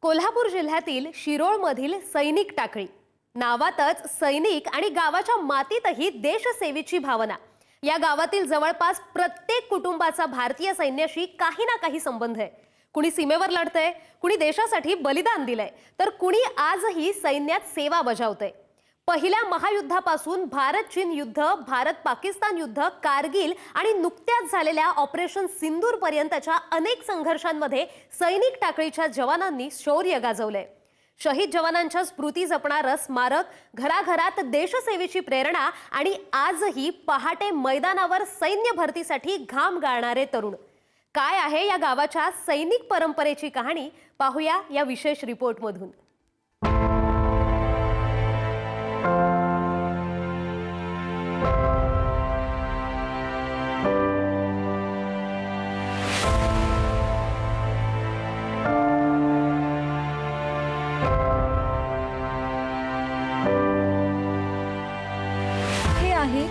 कोल्हापूर जिल्ह्यातील शिरोळमधील सैनिक टाकळी नावातच सैनिक आणि गावाच्या मातीतही देशसेवेची भावना। या गावातील जवळपास प्रत्येक कुटुंबाचा भारतीय सैन्याशी काही ना काही संबंध आहे। कुणी सीमेवर लढतंय, कुणी देशासाठी बलिदान दिलंय, तर कुणी आजही सैन्यात सेवा बजावतंय। पहिल्या महायुद्धापासून भारत चीन युद्ध, भारत पाकिस्तान युद्ध, कारगिल आणि नुकत्याच झालेल्या ऑपरेशन सिंदूर पर्यंतच्या अनेक संघर्षांमध्ये सैनिक टाकळीच्या जवानांनी शौर्य गाजवलंय। शहीद जवानांच्या स्मृती जपणारं स्मारक, घराघरात देशसेवेची प्रेरणा आणि आजही पहाटे मैदानावर सैन्य भरतीसाठी घाम गाळणारे तरुण। काय आहे या गावाच्या सैनिक परंपरेची कहाणी, पाहूया या विशेष रिपोर्टमधून।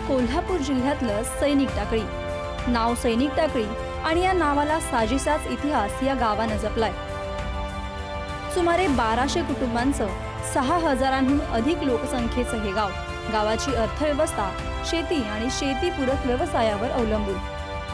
कोल्हापूर जिल्ह्यातलं सैनिक टाकळी। नाव सैनिक टाकळी आणि या नावाला साजेसाच इतिहास या गावानं जपलाय। सुमारे 1200 कुटुंबांचं 6000हून अधिक लोकसंख्येचं हे गाव। गावाची अर्थव्यवस्था शेती आणि शेतीपूरक व्यवसायावर अवलंबून।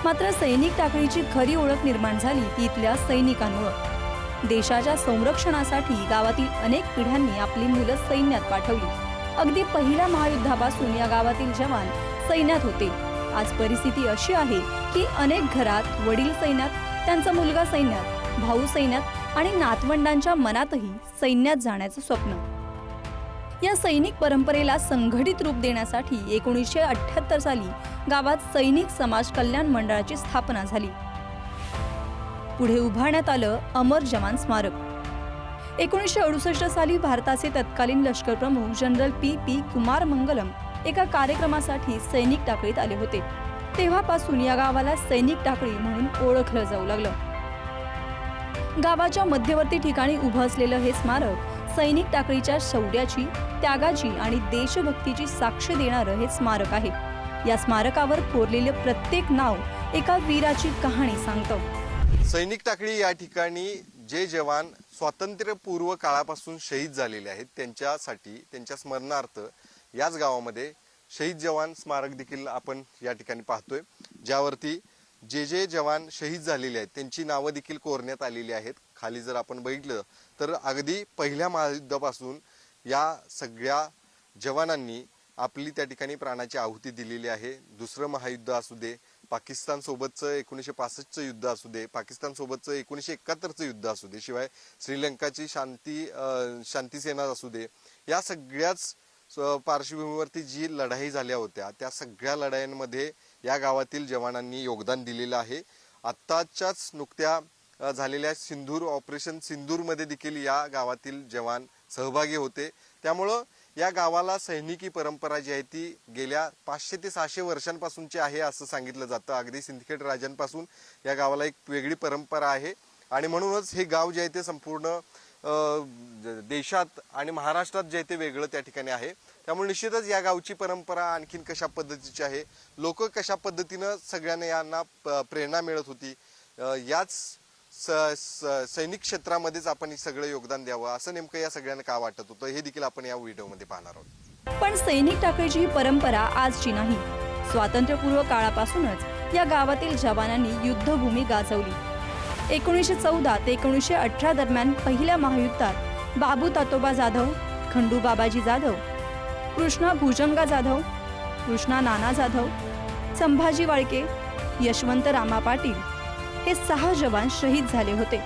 मात्र सैनिक टाकळीची खरी ओळख निर्माण झाली ती इथल्या सैनिकांमुळे। देशाच्या संरक्षणासाठी गावातील अनेक पिढ्यांनी आपली मुलं सैन्यात पाठवली। अगदी पहिल्या महायुद्धापासून या गावातील जवान सैन्यात होते। आज परिस्थिती अशी आहे की अनेक घरात वडील सैन्यात, त्यांचा मुलगा सैन्यात, भाऊ सैन्यात आणि नातवंडांच्या मनातही सैन्यात जाण्याचं स्वप्न। या सैनिक परंपरेला संघटित रूप देण्यासाठी 1978 साली गावात सैनिक समाज कल्याण मंडळाची स्थापना झाली। पुढे उभारण्यात आलं अमर जवान स्मारक। 1968 साली भारताचे तत्कालीन लष्कर प्रमुख जनरल पी कुमार मंगलम एका कार्यक्रमासाठी सैनिक टाकळीत आले होते। तेव्हापासून या गावाला सैनिक टाकळी म्हणून ओळखलं जाऊ लागलं। गावाच्या मध्यवर्ती ठिकाणी उभं असलेलं हे स्मारक सैनिक टाकळीच्या शौर्याची, त्यागाची आणि देशभक्तीची साक्ष देणारं हे स्मारक आहे। या स्मारकावर कोरलेलं प्रत्येक नाव एका वीराची कहाणी सांगतं। सैनिक टाकळी या ठिकाणी जे जवान स्वातंत्र्यपूर्व काळापासून शहीद झालेले आहेत त्यांच्यासाठी, त्यांच्या स्मरणार्थ याच गावामध्ये शहीद जवान स्मारक देखील आपण या ठिकाणी पाहतोय, ज्यावरती जे जवान शहीद झालेले आहेत त्यांची नावं देखील कोरण्यात आलेली आहेत। खाली जर आपण बघितलं तर अगदी पहिल्या महायुद्धापासून या सगळ्या जवानांनी आपली त्या ठिकाणी प्राणाची आहुती दिलेली आहे। दुसरं महायुद्ध असू दे, पाकिस्तान सोबतचं 1965चं युद्ध असू दे, पाकिस्तान सोबतचं 1971चं युद्ध असू दे, शिवाय श्रीलंकाची शांती सेना असू दे, या सगळ्याच पार्श्वभूमीवरती जी लढाई झाल्या होत्या त्या सगळ्या लढाईंमध्ये या गावातील जवानांनी योगदान दिलेलं आहे। आत्ताच्याच नुकत्या झालेल्या ऑपरेशन सिंदूरमध्ये देखील या गावातील जवान सहभागी होते। त्यामुळं या गावाला सैनिकी परंपरा जी आहे ती गेल्या 500 ते 600 वर्षांपासूनची आहे असं सांगितलं जातं। अगदी सिंदखेड राजांपासून या गावाला एक वेगळी परंपरा आहे आणि म्हणूनच हे गाव जे आहे ते संपूर्ण देशात आणि महाराष्ट्रात जे आहे ते वेगळं त्या ठिकाणी आहे। त्यामुळे निश्चितच या गावची परंपरा आणखीन कशा पद्धतीची आहे, लोक कशा पद्धतीनं सगळ्यांना यांना प्रेरणा मिळत होती, याच सैनिक क्षेत्रामध्येच आपण सगळं योगदान द्यावं असं नेमकं या सगळ्यांना का वाटत होतं हे देखील आपण या व्हिडिओमध्ये पाहणार आहोत। पण सैनिक टाकळीची ही परंपरा आजची नाही। स्वातंत्र्यपूर्व काळापासूनच या गावातील जवानांनी युद्धभूमी गाजवली। 1914 ते 1918 दरम्यान पहिल्या महायुद्धात बाबू तातोबा जाधव, खंडू बाबाजी जाधव, कृष्णा भुजंगा जाधव, कृष्णा नाना जाधव, संभाजी वाळके, यशवंत रामा पाटील हे 6 जवान शहीद झाले होते।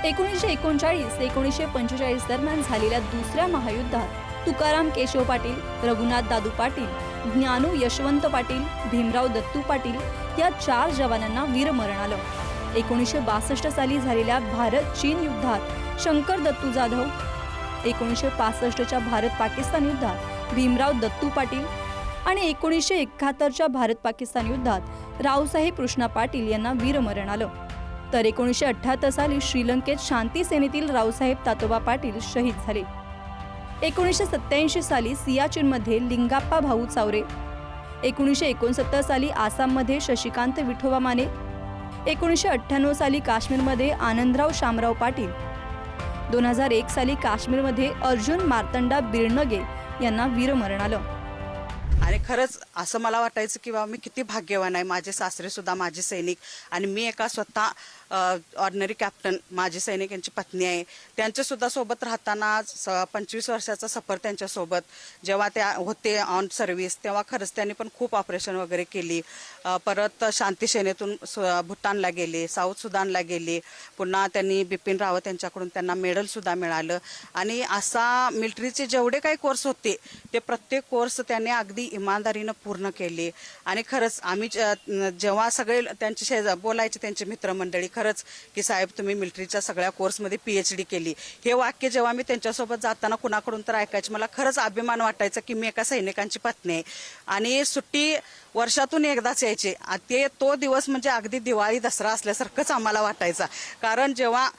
1939 ते 1945 दरम्यान झालेल्या दुसऱ्या महायुद्धात तुकाराम केशव पाटील, रघुनाथ दादू पाटील, ज्ञानू यशवंत पाटील, भीमराव दत्तू पाटील या 4 जवानांना वीरमरण आलं। 1962 साली झालेल्या भारत चीन युद्धात शंकर दत्तू जाधव, 1965च्या भारत पाकिस्तान युद्धात भीमराव दत्तू पाटील आणि 1971च्या भारत पाकिस्तान युद्धात रावसाहेब कृष्णा पाटील यांना वीरमरण आलं। तर 1978 साली श्रीलंकेत शांती सेनेतील रावसाहेब तातोबा पाटील शहीद झाले। 1987 साली सियाचीनमध्ये लिंगाप्पा भाऊ चावरे, 1969 साली आसाममध्ये शशिकांत विठोबा माने, 1998 साली काश्मीरमध्ये आनंदराव शामराव पाटील, 2001 साली काश्मीरमध्ये अर्जुन मार्तंडा बिरनगे यांना वीरमरण आलं. आणि खरंच असं मला वाटायचं की बाबा मी किती भाग्यवान आहे. माझे सासरे सुद्धा माजी सैनिक आणि मी एका स्वतः ऑर्डिनरी कॅप्टन माजी सैनिक यांची पत्नी आहे. त्यांच्यासुद्धा सोबत राहताना 25 वर्षाचा सफर त्यांच्यासोबत जेव्हा त्या होते ऑन सर्व्हिस तेव्हा खरंच त्यांनी पण खूप ऑपरेशन वगैरे केली. परत शांती सेनेतून भूतानला गेले, साऊथ सुदानला गेले. पुन्हा त्यांनी बिपिन रावत यांच्याकडून त्यांना मेडलसुद्धा मिळालं. आणि असा मिलिटरीचे जेवढे काही कोर्स होते ते प्रत्येक कोर्स त्यांनी अगदी इमानदारीनं पूर्ण केले. आणि खरंच आम्ही जेव्हा सगळे त्यांचे बोलायचे त्यांचे मित्रमंडळी खरंच की साहेब तुम्ही मिलिटरीच्या सगळ्या कोर्समध्ये PhD केली. हे वाक्य जेव्हा मी त्यांच्यासोबत जाताना कुणाकडून तर ऐकायचे मला खरंच अभिमान वाटायचा की मी एका सैनिकांची पत्नी आहे. आणि सुट्टी वर्षातून एकदाच यायचे. तो दिवस म्हणजे अगदी दिवाळी दसरा असल्यासारखंच आम्हाला वाटायचा. कारण जेव्हा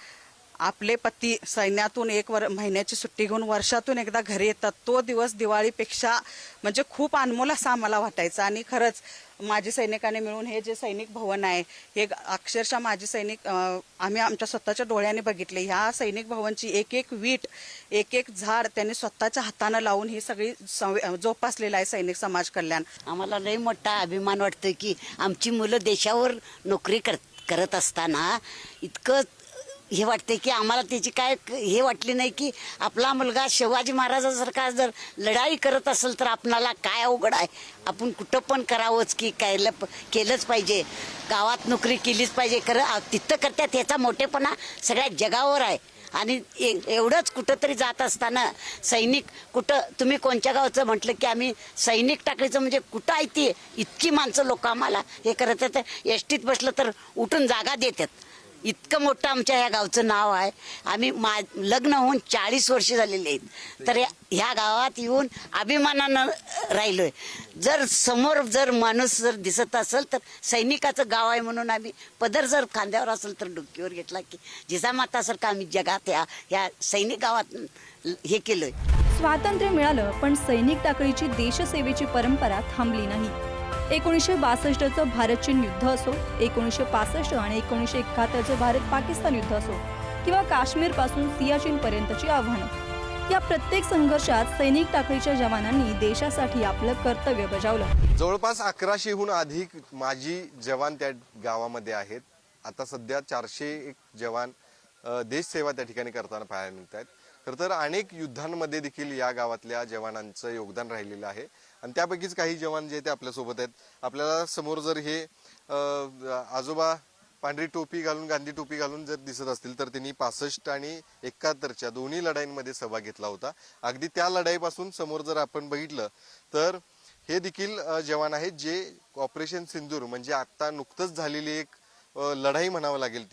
आपले पती सैन्यातून महिन्याची सुट्टी घेऊन वर्षातून एकदा घरी येतात तो दिवस दिवाळीपेक्षा म्हणजे खूप अनमोल असा आम्हाला वाटायचा. आणि खरंच माजी सैनिकांनी मिळून हे जे सैनिक भवन आहे हे अक्षरशः माजी सैनिक आम्ही आमच्या स्वतःच्या डोळ्याने बघितले. ह्या सैनिक भवनची एक एक वीट एक एक झाड त्यांनी स्वतःच्या हातानं लावून ही सगळी जोपासलेलं आहे सैनिक समाज कल्याण. आम्हाला लई मोठा अभिमान वाटतोय की आमची मुलं देशावर नोकरी करत असताना इतकं हे वाटते की आम्हाला त्याची काय हे वाटली नाही की आपला मुलगा शिवाजी महाराजांसारखा जर लढाई करत असेल तर आपणाला काय अवघड आहे. आपण कुठं पण करावंच की केलंच पाहिजे. गावात नोकरी केलीच पाहिजे. तिथं करतात याचा मोठेपणा सगळ्या जगावर आहे. आणि एवढंच कुठंतरी जात असताना सैनिक तुम्ही कोणत्या गावचं म्हटलं की आम्ही सैनिक टाकायचं म्हणजे कुठं आहे ती इतकी माणसं लोक आम्हाला हे करत आहेत. एसटीत बसलं तर उठून जागा देतात. इतकं मोठं आमच्या ह्या गावचं नाव आहे. आम्ही लग्न होऊन 40 वर्ष झालेले आहेत तर ह्या गावात येऊन अभिमानानं राहिलोय. समोर माणूस जर दिसत असेल तर सैनिकाचं गाव आहे म्हणून आम्ही पदर जर खांद्यावर असेल तर डोक्यावर घेतला की जिजामातासारखं आम्ही जगात ह्या सैनिक गावात हे केलंय. स्वातंत्र्य मिळालं पण सैनिक टाकळीची देशसेवेची परंपरा थांबली नाही. 1962चं भारत चीन युद्ध असो, 1965 आणि 1971चं भारत पाकिस्तान युद्ध असो किंवा काश्मीर पासून सियाचीन पर्यंतची आव्हानं, या प्रत्येक संघर्षात सैनिक टाकळीच्या जवानांनी देशासाठी आपलं कर्तव्य बजावलं. जवळपास 1100हून अधिक माजी जवान त्या गावामध्ये आहेत. आता सध्या 401 जवान देशसेवा त्या ठिकाणी करताना पाहायला मिळत आहेत. खरं तर अनेक युद्धांमध्ये देखील या गावातल्या जवानांचं योगदान राहिलेलं आहे आणि त्यापैकीच काही जवान जे ते आपल्यासोबत आहेत. आपल्याला समोर जर हे आजोबा पांढरी टोपी घालून गांधी टोपी घालून जर दिसत असतील तर त्यांनी 65 आणि 71च्या दोन्ही लढाईंमध्ये सहभाग घेतला होता. अगदी त्या लढाईपासून समोर जर आपण बघितलं तर हे देखील जवान आहेत जे ऑपरेशन सिंदूर म्हणजे आता नुकतंच झालेली एक लढाई म्हणावं लागेल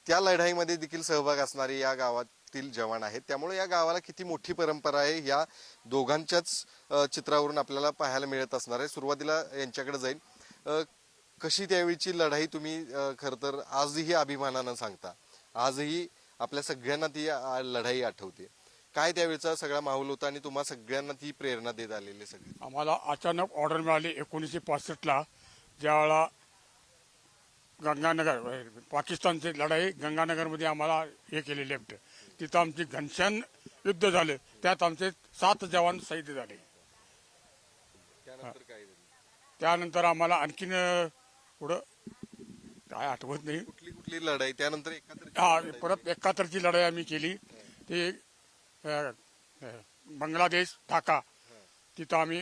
त्या लढाईमध्ये देखील सहभाग असणारे या गावातील जवान आहेत. त्यामुळे या गावाला किती मोठी परंपरा आहे या दोघांच्याच चित्रावरून आपल्याला पाहायला मिळत असणार आहे. सुरुवातीला यांच्याकडे जाईल. कशी त्यावेळीची लढाई तुम्ही खरं तर आजही अभिमानानं सांगता, आजही आपल्या सगळ्यांना ती लढाई आठवते. काय त्यावेळेचा सगळा माहोल होता आणि तुम्हा सगळ्यांना ती प्रेरणा देत आलेली सगळी? आम्हाला अचानक ऑर्डर मिळाली 1965ला ज्यावेळेला गंगानगर पाकिस्तानची लढाई गंगानगरमध्ये आम्हाला हे केले लेफ्ट. तिथं आमची घनश्याम युद्ध झाले. त्यात आमचे 7 जवान शहीद झाले. त्यानंतर आम्हाला आणखीन पुढं काय आठवत नाही कुठली लढाई. त्यानंतर परत 71ची लढाई आम्ही केली. ती बांगलादेश ढाका. तिथं आम्ही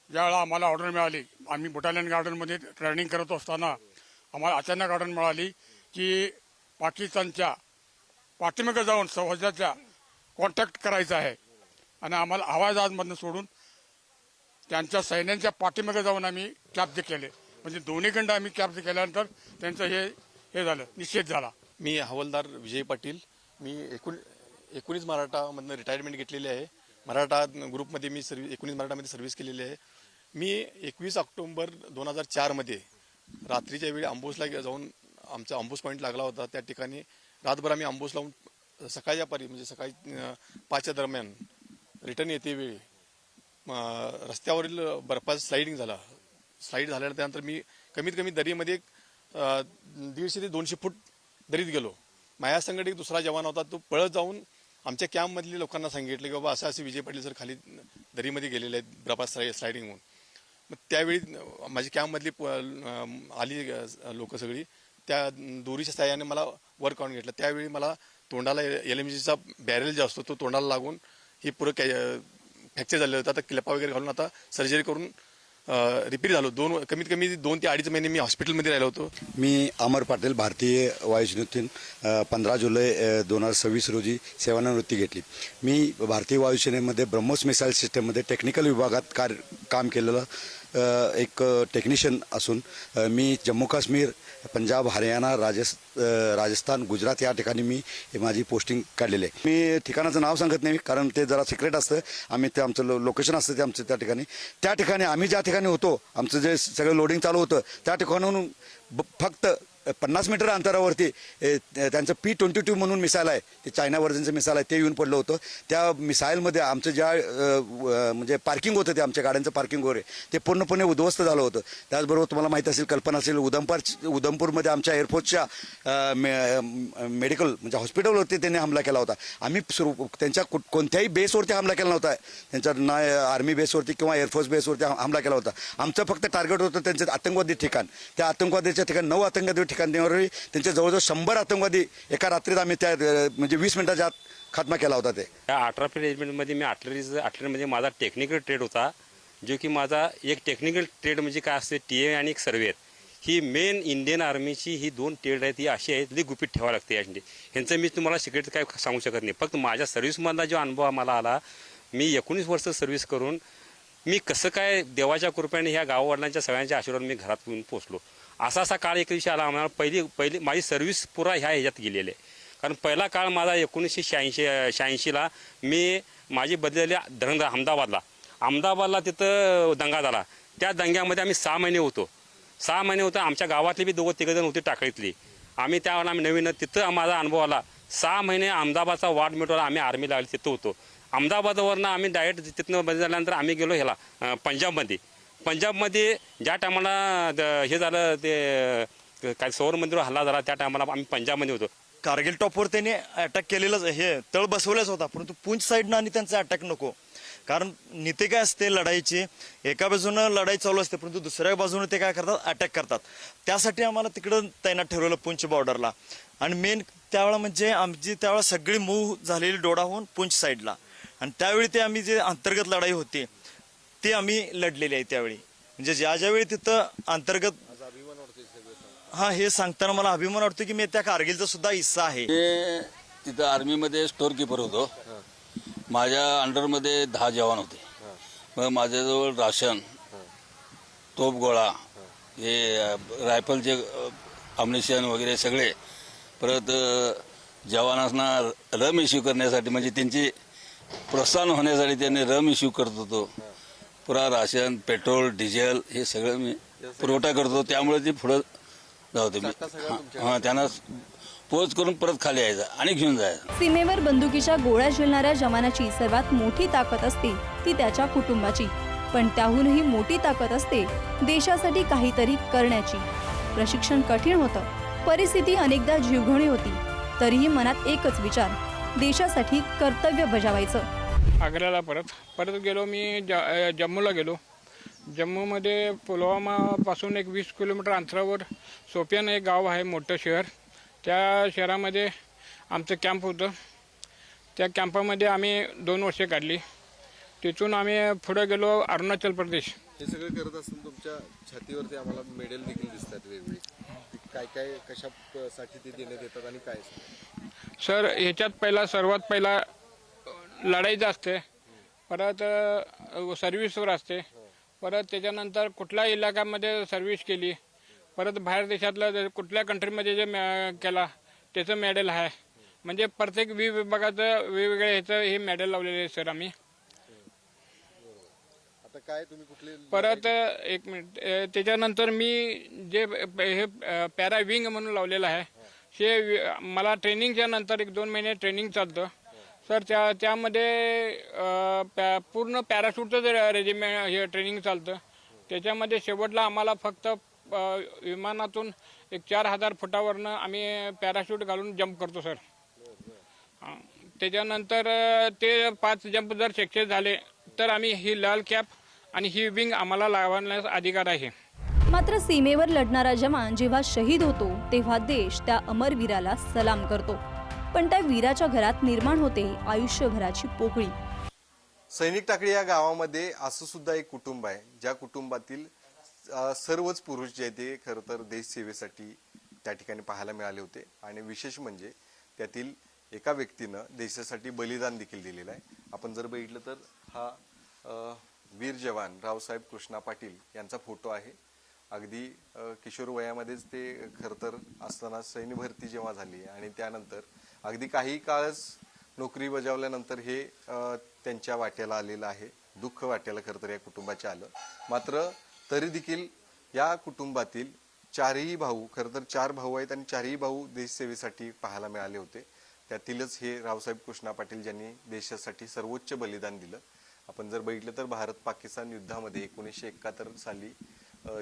ज्यावेळेला आम्हाला ऑर्डर मिळाली, आम्ही बटालियन गार्डनमध्ये ट्रेनिंग करत असताना आम्हाला अचानक ऑर्डर मिळाली की पाकिस्तानच्या पाठीमागे जाऊन सौहजाच्या कॉन्टॅक्ट करायचा आहे आणि आम्हाला हवाई जहाजमधून सोडून त्यांच्या सैन्यांच्या पाठीमागे जाऊन आम्ही कॅप्चर केले. म्हणजे दोन्हीकडं आम्ही कॅप्चर केल्यानंतर त्यांचं हे झालं, निषेध झाला. मी हवालदार विजय पाटील. मी 19 मराठामधनं रिटायरमेंट घेतलेली आहे. मराठा ग्रुपमध्ये मी 19 मराठामध्ये सर्व्हिस केलेली आहे. मी 21 ऑक्टोबर 2004मध्ये रात्रीच्या वेळी अंबोसला जाऊन आमचा अंबोस पॉईंट लागला होता. त्या ठिकाणी रातभर आम्ही अंबोस लावून सकाळच्या पारी म्हणजे सकाळी 5च्या दरम्यान रिटर्न येते वेळी रस्त्यावरील बर्फाचं स्लाइडिंग झाला. स्लाईड झाल्यानंतर मी कमीत कमी दरीमध्ये 150 ते 200 फूट दरीत गेलो. माझ्यासंगड एक दुसरा जवान होता, तो पळत जाऊन आमच्या कॅम्पमधल्या लोकांना सांगितलं की बाबा असं असे विजय पाटील सर खाली दरीमध्ये गेलेले आहेत बर्फात स्लायडिंग म्हणून. मग त्यावेळी माझी कॅम्पमधली आली लोक सगळी त्या दोरीच्या साह्याने मला वर काढून घेतलं. त्यावेळी मला तोंडाला LMGचा बॅरेल जो असतो तो तोंडाला लागून हे पुरं फ्रॅक्चर झालेलं होतं. आता क्लॅपा वगैरे घालून आता सर्जरी करून रिपेअर झालो. कमीत कमी 2 ते 2.5 महिने मी हॉस्पिटलमध्ये राहिलो होतो. मी अमर पाटील, भारतीय वायुसेनेतून 15 जुलै 2026 रोजी सेवानिवृत्ती घेतली. मी भारतीय वायुसेनेमध्ये ब्रह्मोस मिसाईल सिस्टममध्ये टेक्निकल विभागात काम केलेलं एक टेक्निशियन असून मी जम्मू काश्मीर, पंजाब, हरियाणा, राजस्थान, गुजरात या ठिकाणी मी माझी पोस्टिंग काढलेली आहे. मी ठिकाणाचं नाव सांगत नाही कारण ते जरा सिक्रेट असतं. आम्ही ते आमचं लोकेशन असतं ते आमचं त्या ठिकाणी आम्ही ज्या ठिकाणी होतो, आमचं जे सगळं लोडिंग चालू होतं त्या ठिकाणाहून फक्त 50 मीटर अंतरावरती त्यांचं P-22 म्हणून मिसाईल आहे, ते चायना व्हर्जनचं मिसाईल आहे, ते येऊन पडलं होतं. त्या मिसाईलमध्ये आमचं ज्या म्हणजे पार्किंग होतं, ते आमच्या गाड्यांचं पार्किंग वगैरे ते पूर्णपणे उद्ध्वस्त झालं होतं. त्याचबरोबर तुम्हाला माहीत असेल, कल्पना असेल, उधमपूरमध्ये आमच्या एअरफोर्सच्या मेडिकल म्हणजे हॉस्पिटलवरती त्यांनी हमला केला होता. आम्ही त्यांच्या कोणत्याही बेसवरती हमला केला नव्हता, त्यांच्या ना आर्मी बेसवरती किंवा एअरफोर्स बेसवरती हमला केला होता. आमचं फक्त टार्गेट होतं त्यांचं आतंकवादी ठिकाण. त्या आतंकवादीच्या ठिकाण 9 आतंकवादी ठिकाणावर त्यांचे जवळजवळ 100 आतंकवादी एका रात्रीत आम्ही त्या म्हणजे 20 मिनिटाच्या आत खात्मा केला होता. ते या 18 रेजिमेंटमध्ये मी आर्टलरीमध्ये माझा टेक्निकल ट्रेड होता, जो की माझा एक टेक्निकल ट्रेड म्हणजे काय असते, TA आणि एक सर्वेअर. ही मेन इंडियन आर्मीची ही 2 ट्रेड आहेत, ही अशी आहेत, ती गुपित ठेवावं लागते. ह्यांचं मी तुम्हाला सिक्रेट काय सांगू शकत नाही. फक्त माझ्या सर्व्हिसमधला जो अनुभव आम्हाला आला, मी 19 वर्ष सर्व्हिस करून मी कसं काय देवाच्या कृपेने ह्या गाववडिलांच्या सगळ्यांच्या आशीर्वाद मी घरात येऊन पोचलो. असा काळ एक दिवशी आला. आम्हाला पहिली माझी सर्व्हिस पुरा ह्याच्यात गेलेली आहे. कारण पहिला काळ माझा 1986ला मी माझी बदलली अहमदाबादला तिथं दंगा झाला. त्या दंग्यामध्ये आम्ही 6 महिने होतो. 6 महिने होतं. आमच्या गावातले बी 2-3 जण होते टाकळीतली. आम्ही त्यावेळेला आम्ही नवीन तिथं माझा अनुभव आला. 6 महिने अहमदाबादचा वार्ड मिटवला. आम्ही आर्मी लागली तिथं होतो. अहमदाबादवरनं आम्ही डायरेक्ट तिथनं बदल झाल्यानंतर आम्ही गेलो ह्याला पंजाबमध्ये ज्या टायमाला हे झालं, ते काय सौर मंदिर हल्ला झाला, त्या टायमाला आम्ही पंजाबमध्ये होतो. कारगिल टॉपवर त्यांनी अटॅक केलेलाच, हे तळ बसवलाच होता, परंतु पुंछ साईडनं आणि त्यांचा अटॅक नको. कारण नीती काय असते लढाईची, एका बाजूनं लढाई चालू असते परंतु दुसऱ्या बाजूने ते काय करतात, अटॅक करतात. त्यासाठी आम्हाला तिकडं तैनात ठरवलं पुंछ बॉर्डरला. आणि मेन त्यावेळेला म्हणजे आमची त्यावेळेला सगळी मूव्ह झालेली डोडाहून पुंछ साईडला. आणि त्यावेळी ते आम्ही जे अंतर्गत लढाई होती ते आम्ही लढलेली आहे. त्यावेळी म्हणजे ज्यावेळी तिथं अंतर्गत हे सांगताना मला अभिमान वाटतो की मी त्या कारगिलचा सुद्धा हिस्सा आहे. तिथं आर्मीमध्ये स्टोअर किपर होतो. माझ्या अंडरमध्ये 10 जवान होते. मग माझ्याजवळ राशन, तोफगोळा, हे रायफलचे अम्युनिशन वगैरे सगळे, परत जवानांना रम इश्यू करण्यासाठी म्हणजे त्यांची प्रोत्साहन होण्यासाठी त्यांनी रम इश्यू करत होतो. पुरा राशन, पेट्रोल, डिझेल हे सगळं मी पुरवठा करतो. त्यामुळे ते पुढं जातो मी. त्यांना पोच करून परत खाली यायचं आणि घेऊन जायचं. सीमेवर बंदुकीच्या गोळ्या झेलणाऱ्या जवानाची सर्वात मोठी ताकद असते ती त्याच्या कुटुंबाची. पण त्याहूनही मोठी ताकद असते देशासाठी काहीतरी करण्याची. प्रशिक्षण कठीण होतं, परिस्थिती अनेकदा जीवघेणी होती, तरीही मनात एकच विचार, देशासाठी कर्तव्य बजावायचं. आग्र्याला परत गेलो. मी जम्मूला गेलो. जम्मूमध्ये पुलवामापासून एक 20 किलोमीटर अंतरावर सोपियान एक गाव आहे, मोठं शहर. त्या शहरामध्ये आमचं कॅम्प होतं. त्या कॅम्पामध्ये आम्ही 2 वर्षे काढली. तिथून आम्ही पुढे गेलो अरुणाचल प्रदेश. हे सगळं करत असताना तुमच्या छातीवरती आम्हाला मेडल देखील दिसतात वेगवेगळे. काय कशासाठी ते देण्यात येतात आणि काय? सर, ह्याच्यात सर्वात पहिला लढाईचं असते, परत सर्व्हिसवर असते, परत त्याच्यानंतर कुठल्या इलाक्यामध्ये सर्व्हिस केली, परत बाहेर देशातलं कुठल्या कंट्रीमध्ये जे केला त्याचं मेडल आहे. म्हणजे प्रत्येक विभागाचं वेगवेगळ्या ह्याचं हे मेडल लावलेले आहे सर आम्ही. आता काय तुम्ही कुठले परत एक मिनिट, त्याच्यानंतर मी जे हे पॅरा विंग म्हणून लावलेलं आहे, हे मला ट्रेनिंगच्या नंतर 1-2 महिने ट्रेनिंग चालतं सर. त्यामध्ये पूर्ण पॅराशूटचं रेजिमेंट हे ट्रेनिंग चालतं. त्याच्यामध्ये शेवटला आम्हाला फक्त विमानातून एक 4000 फुटावरनं आम्ही पॅराशूट घालून जंप करतो सर. त्याच्यानंतर ते 5 जंप जर सक्सेस झाले तर आम्ही ही लाल कॅप आणि ही विंग आम्हाला लावण्याचा अधिकार आहे. मात्र सीमेवर लढणारा जवान जेव्हा शहीद होतो तेव्हा देश त्या अमरवीराला सलाम करतो. पण त्या वीराच्या घरात निर्माण होते आयुष्यभराची पोकळी. सैनिक टाकळी या गावामध्ये असं सुद्धा एक कुटुंब आहे ज्या कुटुंबातील सर्वच पुरुष जे ते खरं तर देश सेवेसाठी त्या ठिकाणी पाहायला मिळाले होते. आणि विशेष म्हणजे त्यातील एका व्यक्तीनं देशासाठी बलिदान देखील दिलेलं आहे. आपण जर बघितलं तर हा वीर जवान रावसाहेब कृष्णा पाटील यांचा फोटो आहे. अगदी किशोर वयामध्येच ते खरं तर असताना सैन्य भरती जेव्हा झाली आणि त्यानंतर अगदी काही काळच नोकरी बजावल्यानंतर हे त्यांच्या वाट्याला आलेलं आहे. दुःख वाट्याला खरं तर या कुटुंबाच्या आलं. मात्र तरी देखील या कुटुंबातील 4ही भाऊ, खरं तर 4 भाऊ आहेत आणि 4ही भाऊ देशसेवेसाठी पाहायला मिळाले होते. त्यातीलच हे रावसाहेब कृष्णा पाटील ज्यांनी देशासाठी सर्वोच्च बलिदान दिलं. आपण जर बघितलं तर भारत पाकिस्तान युद्धामध्ये 1971 साली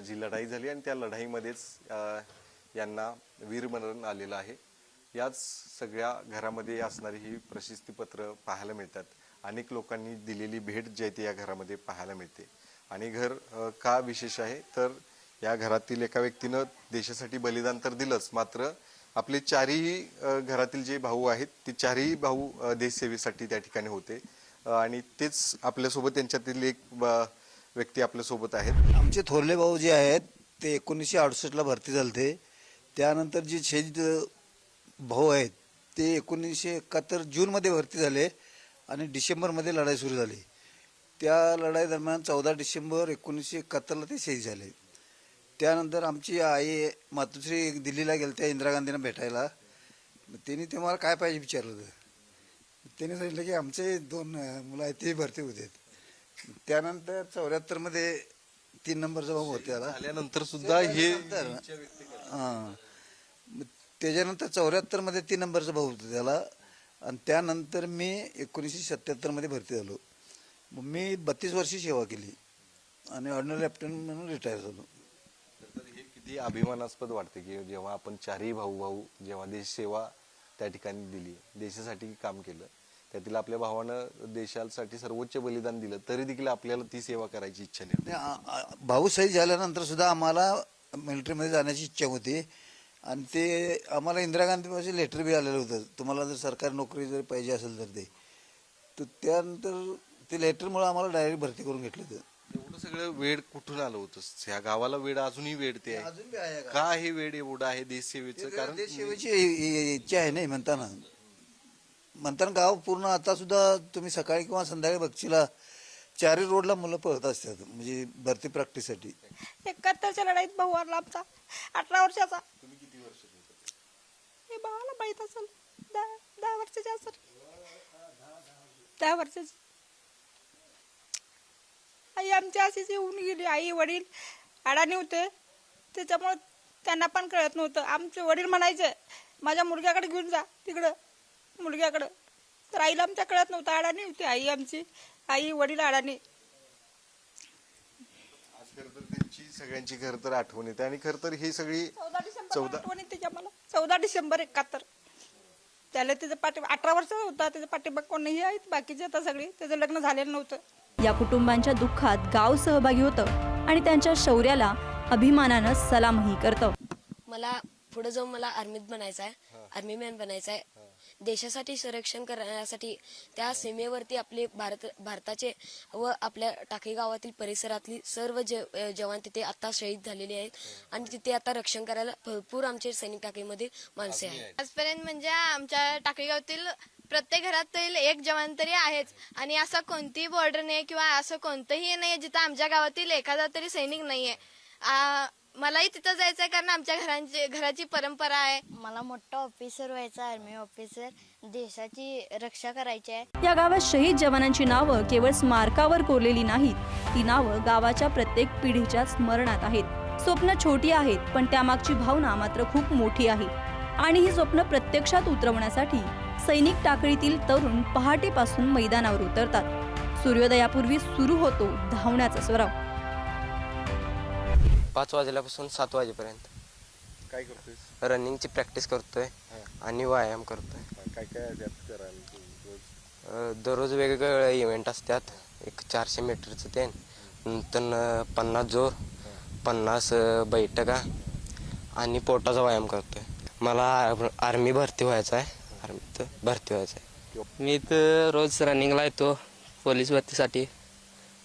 जी लढाई झाली आणि त्या लढाईमध्येच यांना वीरमरण आलेलं आहे. याच सगळ्या घरामध्ये असणारी ही प्रशस्तीपत्र पाहायला मिळतात. अनेक लोकांनी दिलेली भेट जी आहे ती या घरामध्ये पाहायला मिळते. आणि घर का विशेष आहे तर या घरातील एका व्यक्तीनं देशासाठी बलिदान तर दिलंच, मात्र आपले 4ही घरातील जे भाऊ आहेत ते 4ही भाऊ देशसेवेसाठी त्या ठिकाणी होते. आणि तेच आपल्यासोबत त्यांच्यातील एक व्यक्ती आपल्यासोबत आहेत. आमचे थोरले भाऊ जे आहेत ते 1968ला भरती झाले. त्यानंतर जे शहीद भाऊ आहेत ते 1971 जूनमध्ये भरती झाले आणि डिसेंबरमध्ये लढाई सुरू झाली. त्या लढाई दरम्यान 14 डिसेंबर 1971ला ते शहीद झाले. त्यानंतर आमची आई मातोश्री दिल्लीला गेल्या त्या इंदिरा गांधींना भेटायला. त्यांनी ते मला काय पाहिजे विचारलं होतं. त्यांनी सांगितलं की आमचे 2 मुलं आहेत ते भरती होते. त्यानंतर 74मध्ये 3 नंबरचा भाऊ होते त्याला. आल्यानंतर सुद्धा हे हां, त्याच्यानंतर 74मध्ये 3 नंबरचा भाऊ होता त्याला. आणि त्यानंतर मी 1977मध्ये भरती झालो. मग मी 32 वर्षी सेवा केली आणि ऑर्डिनरी लेफ्टनंट म्हणून रिटायर झालो. हे किती अभिमानास्पद वाटते की जेव्हा आपण 4ही भाऊ जेव्हा देश सेवा त्या ठिकाणी दिली, देशासाठी काम केलं, त्यातील आपल्या भावानं देशासाठी सर्वोच्च बलिदान दिलं, तरी देखील आपल्याला ती सेवा करायची इच्छा नाही. भाऊ शहीद झाल्यानंतर सुद्धा आम्हाला मिलिटरीमध्ये जाण्याची इच्छा होती. आणि ते आम्हाला इंदिरा गांधीपासून लेटर बी आलेलं होतं, तुम्हाला जर सरकारी नोकरी जर पाहिजे असेल तर ते. तर त्यानंतर ते लेटरमुळे आम्हाला डायरेक्ट भरती करून घेतलं होतं. एवढं सगळं वेळ कुठून आलं होतं? ह्या गावाला वेळ अजूनही वेळ ते आहे. अजून बी आहे का? का हे वेळ एवढं आहे देशसेवेचं? कारण देशसेवेची इच्छा आहे नाही म्हणताना गाव पूर्ण आता सुद्धा तुम्ही सकाळी किंवा संध्याकाळी बघशीला 4ही रोडला मुलं पळत असतात म्हणजे भरती प्रॅक्टिससाठी. 71च्या लढाईत भाऊ वारला आमचा 18 वर्षाचा. तुम्ही किती वर्ष? हे भावाला माहित असेल 10 वर्षाच्या असेल. 10 वर्षाची. आई आमची अशीच येऊन गेली. आई वडील अडाणी होते त्याच्यामुळे त्यांना पण कळत नव्हतं. आमचे वडील म्हणायचे माझ्या मुलग्याकडे घेऊन जा तिकडं मुलग्याकडं. तर आईला आमच्या कळत नव्हतं. अडाणी होती आई आमची. आई वडील अडाणी. आज खरं तर त्यांची सगळ्यांची खरं तर आठवण येते. आणि खरं तर ही सगळी 14 आठवण येते मला. 14 डिसेंबर 71 त्याला त्याचं 18 वर्ष होता. त्याच्या पाठीमाग कोणीही आहेत बाकीचे आता सगळे. त्याचं लग्न झालेलं नव्हतं. या कुटुंबांच्या दुःखात गाव सहभागी होतं आणि त्यांच्या शौर्याला अभिमानानं सलामही करतं. मला पुढे जाऊन मला आर्मीत बनायचं आहे. आर्मी मॅन बनायचं आहे. देशासाठी संरक्षण करण्यासाठी त्या सीमेवरती आपले भारताचे व आपल्या टाकळी गावातील परिसरातली सर्व जवान तिथे आता शहीद झालेले आहेत आणि तिथे आता रक्षण करायला भरपूर आमचे सैनिक टाकळीमध्ये माणसे आहेत. आजपर्यंत म्हणजे आमच्या टाकळी गावातील प्रत्येक घरातील एक जवान तरी आहेच. आणि असं कोणतीही बॉर्डर नाही किंवा असं कोणतंही नाही जिथं आमच्या गावातील एखादा तरी सैनिक नाहीये. मलाही तिथं जायचंय कारण आमच्या घराची परंपरा आहे. मला मोठा ऑफिसर व्हायचा, आर्मी ऑफिसर, देशाची रक्षा करायची आहे. या गावात शहीद जवानांची नावं केवळ स्मारकावर कोरलेली नाहीत, ती नावं गावाच्या प्रत्येक पिढीच्या स्मरणात आहेत. स्वप्न छोटी आहेत पण त्यामागची भावना मात्र खूप मोठी आहे. आणि ही स्वप्न प्रत्यक्षात उतरवण्यासाठी सैनिक टाकळीतील तरुण पहाटेपासून मैदानावर उतरतात. सूर्योदयापूर्वी सुरू होतो धावण्याचा सराव. 5 वाजल्यापासून 7 वाजेपर्यंत. काय करतोय? रनिंगची प्रॅक्टिस करतोय आणि व्यायाम करतोय. काय काय त्यात करायला रोज? दररोज वेगवेगळे इव्हेंट असतात. एक 400 मीटरचं ते, नंतर 50 जोर, 50 बैठका आणि पोटाचा व्यायाम करतोय. मला आर्मी भरती व्हायचं आहे. आर्मीत भरती व्हायचं आहे. मी तर रोज रनिंगला येतो पोलीस भरतीसाठी.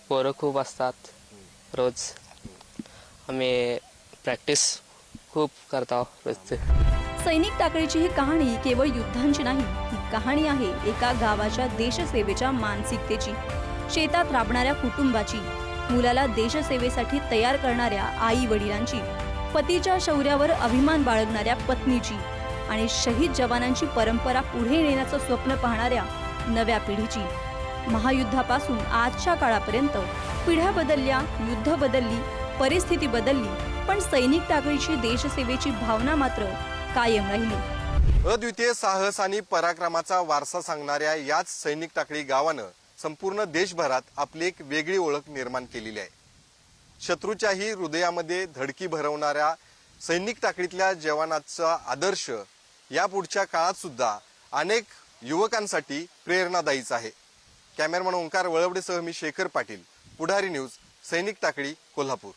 पोरं खूप असतात. रोज आम्ही प्रॅक्टिस खूप करतो रोजचे. सैनिक टाकळीची ही कहाणी केवळ युद्धांची नाही, ही कहाणी आहे एका गावाच्या देशसेवेच्या मानसिकतेची, शेतात राबणाऱ्या कुटुंबाची, मुलाला देशसेवेसाठी तयार करणाऱ्या आई वडिलांची, पतीच्या शौर्यावर अभिमान बाळगणाऱ्या पत्नीची आणि शहीद जवानांची परंपरा पुढे नेण्याचं स्वप्न पाहणाऱ्या नव्या पिढीची. महायुद्धापासून आजच्या काळापर्यंत पिढ्या बदलल्या, युद्ध बदलली, परिस्थिती बदलली, पण सैनिक टाकळीची देशसेवेची भावना मात्र कायम राहिली. अद्वितीय साहस आणि पराक्रमाचा वारसा सांगणाऱ्या याच सैनिक टाकळी गावानं संपूर्ण देशभरात आपली एक वेगळी ओळख निर्माण केलेली आहे. शत्रूच्याही हृदयामध्ये धडकी भरवणाऱ्या सैनिक टाकळीतल्या जवानाचा आदर्श या पुढच्या काळात सुद्धा अनेक युवकांसाठी प्रेरणादायीच आहे. कॅमेरामन ओंकार वळवडेसह मी शेखर पाटील, पुढारी न्यूज, सैनिक टाकळी, कोल्हापूर.